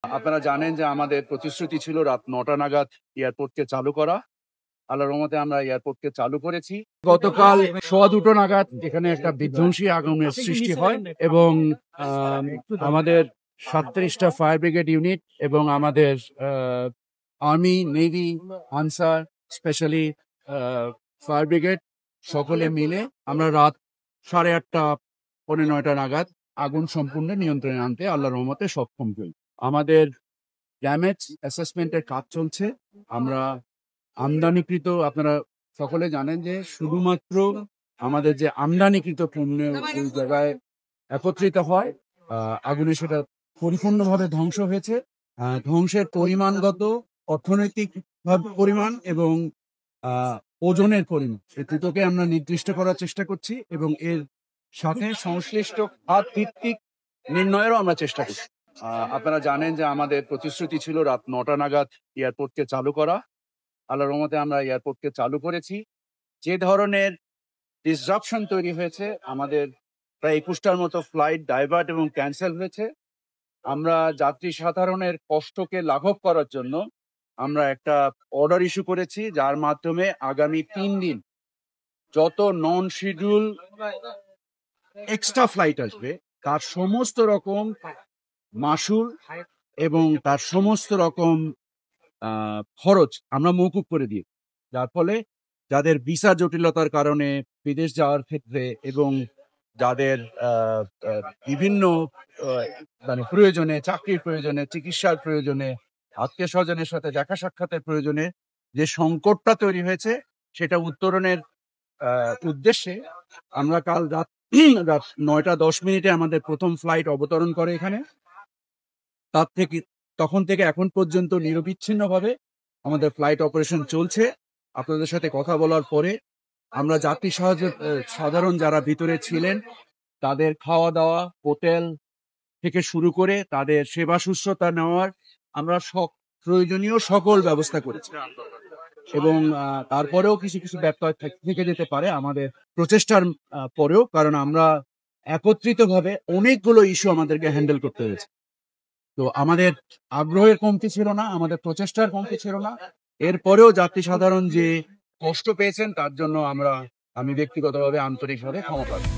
আপনারা জানেন যে আমাদের প্রতিশ্রুতি ছিল রাত ৯টা নাগাদ এয়ারপোর্টকে চালু করা। আল্লাহর রহমতে আমরা এয়ারপোর্টকে চালু করেছি। গতকাল 2:15 নাগাদ এখানে একটা বিধ্বংসী আগুনের সৃষ্টি হয় এবং আমাদের 37টা ফায়ার ব্রিগেড ইউনিট এবং আমাদের army, navy, answer, specially fire brigade সকলে মিলে আমরা রাত 8:30 পৌনে 9টা নাগাদ আগুন সম্পূর্ণ নিয়ন্ত্রণে আনতে আল্লাহর রহমতে সক্ষম হই। আমাদের ড্যামেজ অ্যাসেসমেন্টের কাজ চলছে। আমরা আমদানিকৃত, আপনারা সকলে জানেন যে শুধুমাত্র আমাদের যে আমদানিকৃত পণ্য ওই জায়গায় একত্রিত হয়, আগুনে সেটা পরিপূর্ণভাবে ধ্বংস হয়েছে। ধ্বংসের পরিমাণগত, অর্থনৈতিক পরিমাণ এবং ওজনের পরিমাণ, এই দুটোকে আমরা নির্দিষ্ট করার চেষ্টা করছি এবং এর সাথে সংশ্লিষ্ট খাত ভিত্তিক নির্ণয়েরও আমরা চেষ্টা করছি। আপনারা জানেন যে আমাদের প্রতিশ্রুতি ছিল রাত ৯টা নাগাদ এয়ারপোর্টকে চালু করা। আল্লাহর রহমতে আমরা এয়ারপোর্টকে চালু করেছি। যে ধরনের ডিসরাপশন তৈরি হয়েছে, আমাদের প্রায় 21টার মতো ফ্লাইট ডাইভার্ট এবং ক্যান্সেল হয়েছে। আমরা যাত্রী সাধারণের কষ্টকে লাঘব করার জন্য আমরা একটা অর্ডার ইস্যু করেছি, যার মাধ্যমে আগামী 3 দিন যত নন শিডিউল এক্সট্রা ফ্লাইট আসবে তার সমস্ত রকম মাশুল এবং তার সমস্ত রকম খরচ আমরা মওকুফ করে দিই, যার ফলে যাদের ভিসা জটিলতার কারণে বিদেশ যাওয়ার ক্ষেত্রে এবং যাদের বিভিন্ন মানে প্রয়োজনে, চাকরির প্রয়োজনে, চিকিৎসার প্রয়োজনে, আত্মীয় স্বজনের সাথে দেখা সাক্ষাতের প্রয়োজনে যে সংকটটা তৈরি হয়েছে সেটা উত্তরণের উদ্দেশ্যে আমরা কাল রাত 9:10 আমাদের প্রথম ফ্লাইট অবতরণ করে এখানে। তখন থেকে এখন পর্যন্ত নিরবিচ্ছিন্নভাবে আমাদের ফ্লাইট অপারেশন চলছে। আপনাদের সাথে কথা বলার পরে আমরা যাত্রী সাধারণ যারা ভিতরে ছিলেন তাদের খাওয়া দাওয়া, হোটেল থেকে শুরু করে তাদের সেবা শুশ্রূষা নেওয়ার আমরা প্রয়োজনীয় সকল ব্যবস্থা করেছি এবং তারপরেও কিছু কিছু ব্যত্যয় থেকে যেতে পারে আমাদের প্রচেষ্টার পরেও, কারণ আমরা একত্রিতভাবে অনেকগুলো ইস্যু আমাদেরকে হ্যান্ডেল করতে হয়েছে। তো আমাদের আগ্রহের কমতি ছিল না, আমাদের প্রচেষ্টার কমতি ছিল না। এরপরেও যাত্রী সাধারণ যে কষ্ট পেয়েছেন তার জন্য আমি ব্যক্তিগতভাবে আন্তরিকভাবে ক্ষমা প্রার্থী।